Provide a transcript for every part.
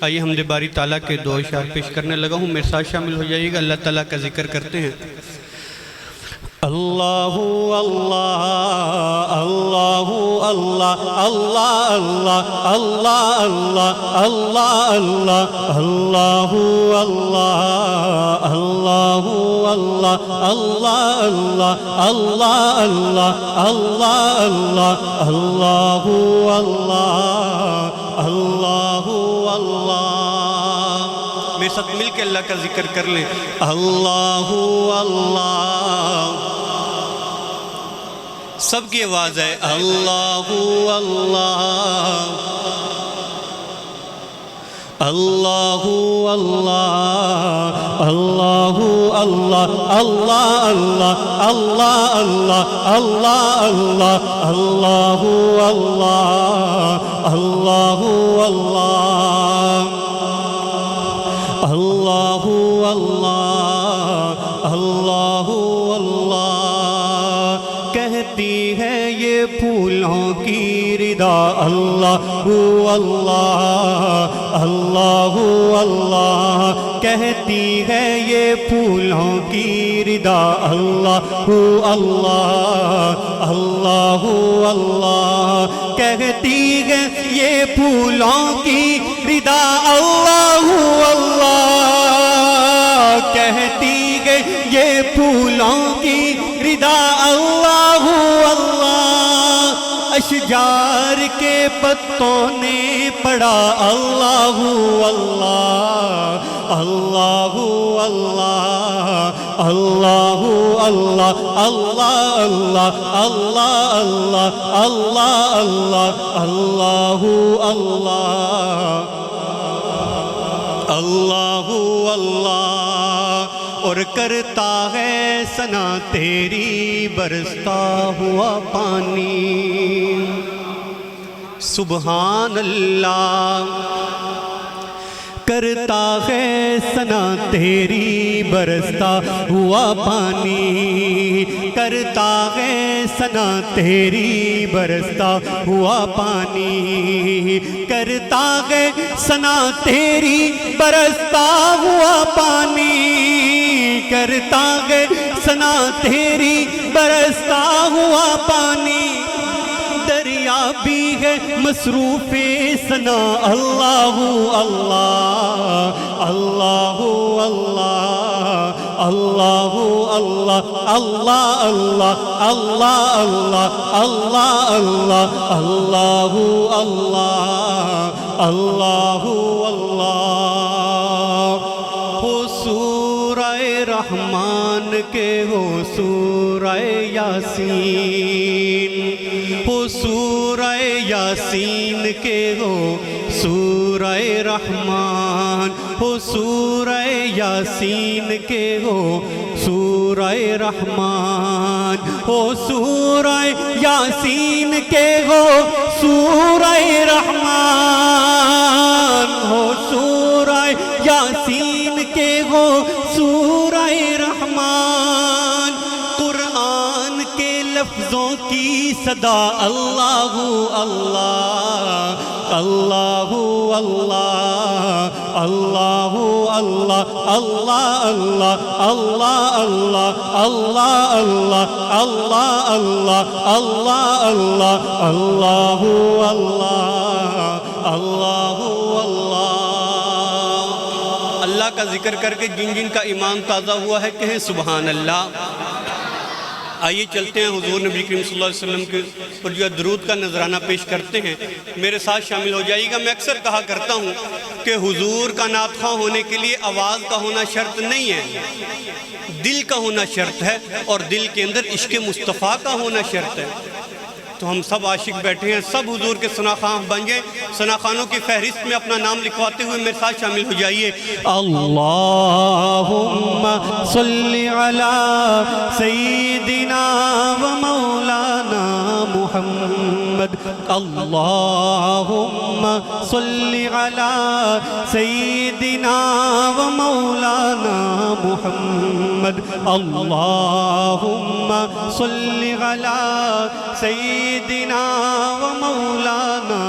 آئیے حمد باری تعالیٰ کے دو اشعار پیش کرنے لگا ہوں، میرے ساتھ شامل ہو جائیے گا، اللہ تعالیٰ کا ذکر کرتے ہیں۔ اللہ اللہ اللہ اللہ اللہ اللہ اللہ اللہ اللہ اللہ اللہ اللہ اللہ اللہ اللہ اللہ اللہ اللہ اللہ میرے ساتھ مل کے اللہ کا ذکر کر لیں۔ اللہ اللہ سب کی آواز ہے، اللہ اللہ اللہ اللہ اللہ اللہ اللہ اللہ اللہ اللہ اللہ اللہ اللہ اللہ اللہ اللہ اللہ کہتی ہے یہ پھولوں کی ردا، اللہ اللہ اللہ اللہ کہتی ہے یہ پھولوں کی ردا، اللہ اللہ اللہ اللہ کہتی ہے یہ پھولوں کی ردا، اللہ اللہ کہتی ہے یہ پھولوں کی ردا، اللہ اللہ اشجار کے پتوں نے پڑھا، اللہ اللہ اللہ اللہ اللہ اللہ اللہ اللہ اللہ اللہ اللہ اللہ اللہ اور کرتا ہے ثنا تیری برستا ہوا پانی، سبحان اللہ کرتا ہے ثنا تیری برستا ہوا پانی، کرتا ہے ثنا تیری برستا ہوا پانی، کرتا ہے ثنا تیری برستا ہوا پانی، کرتا ہے ثنا تیری برستا ہوا پانی، دریا بھی ہے مصروف ثنا، اللہ اللہ اللہ اللہ اللہ اللہ اللہ اللہ اللہ اللہ اللہ اللہ اللہ اللہ ہو سورہ رحمان کے ہو سورہ یاسین، ہو سورہ یاسین کے ہو سورہ رحمان، ہو سورہ یاسین کے ہو سورہ رحمان، ہو سورہ یاسین کے ہو سورہ رحمان، ہو سورہ یاسین کے ہو سورہ رحمان، قرآن کے لفظوں کی صدا، اللہ اللہ اللہ اللہ اللہ اللہ اللہ اللہ اللہ اللہ اللہ اللہ اللہ اللہ اللہ اللہ اللہ کا ذکر کر کے جن جن کا ایمان تازہ ہوا ہے کہیں سبحان اللہ۔ آئیے چلتے ہیں حضور نبی کریم صلی اللہ علیہ وسلم کے پر جو درود کا نذرانہ پیش کرتے ہیں، میرے ساتھ شامل ہو جائیے گا۔ میں اکثر کہا کرتا ہوں کہ حضور کا نعت خواں ہونے کے لیے آواز کا ہونا شرط نہیں ہے، دل کا ہونا شرط ہے، اور دل کے اندر عشق مصطفیٰ کا ہونا شرط ہے۔ تو ہم سب عاشق بیٹھے ہیں، سب حضور کے ثناخواں بن جائیں، ثناخوانوں کی فہرست میں اپنا نام لکھواتے ہوئے میرے ساتھ شامل ہو جائیے۔ اللہم صلی علی سیدنا و مولانا محمد محمد اللہم صلی علی سیدنا و مولانا محمد اللہم صلی علی سیدنا و مولانا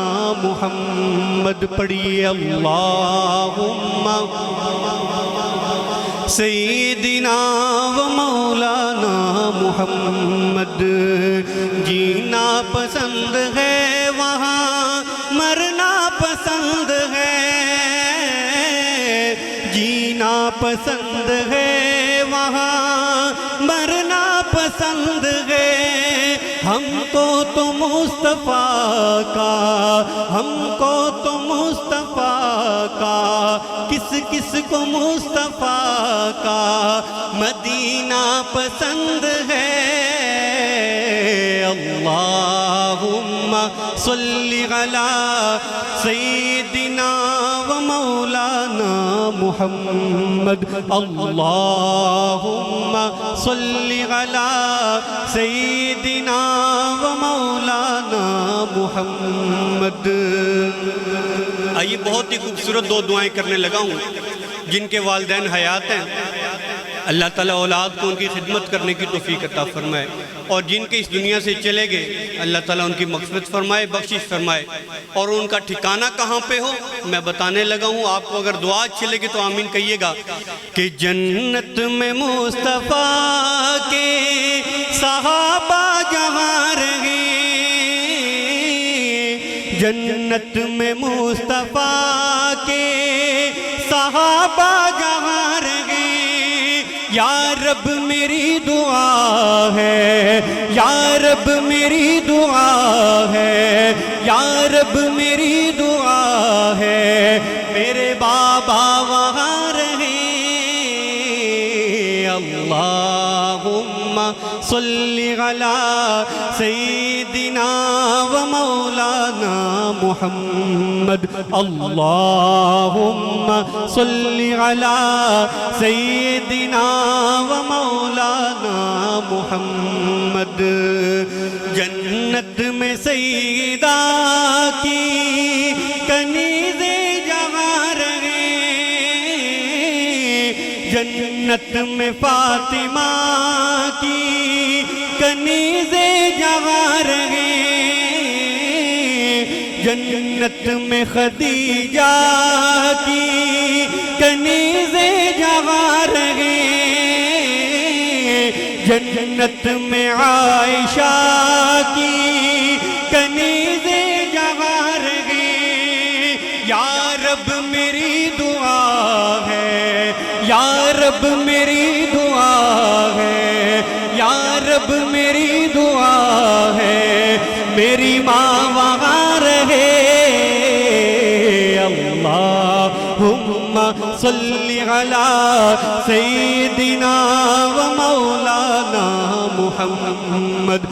محمد پڑھیے اللہم سیدنا و مولانا محمد جینا پسند ہے وہاں مرنا پسند ہے جینا پسند ہے وہاں مرنا پسند ہے ہم کو تو مصطفیٰ کا ہم کو تو مصطفیٰ کا کس کو مصطفیٰ کا مدینہ پسند ہے اللہم صلی علی سیدنا و مولانا محمد اللہم صلی علی سیدنا و مولانا محمد۔ آئیے بہت ہی خوبصورت دو دعائیں کرنے لگا ہوں جن کے والدین حیات ہیں اللہ تعالیٰ اولاد کو ان کی خدمت کرنے کی توفیق عطا فرمائے اور جن کے اس دنیا سے چلے گئے اللہ تعالیٰ ان کی مغفرت فرمائے بخشش فرمائے اور ان کا ٹھکانہ کہاں پہ ہو میں بتانے لگا ہوں آپ کو اگر دعا اچھی لگے تو آمین کہیے گا کہ جنت میں مصطفیٰ کے صحابہ جہاں رہے جنت میں مصطفیٰ کے صحابہ جہاں رہے یا رب میری دعا ہے یا رب میری دعا ہے یا رب میری دعا ہے میرے بابا وہاں رہے اللہم صلی علی سیدنا و مولانا محمد اللہم صلی علی سیدنا و مولانا محمد جنت میں سیدہ کی کنیز جہاں رہے جنت میں فاطمہ کی کنیز جہاں رہے جنت میں خدیجہ کی کنیز جہاں رہے جنت میں عائشہ کی کنیز جہاں رہے یا رب میری دعا ہے یا رب میری دعا ہے یا رب میری دعا ہے میری ماں وہاں رہے اللہم صلی علی سیدنا و مولانا محمد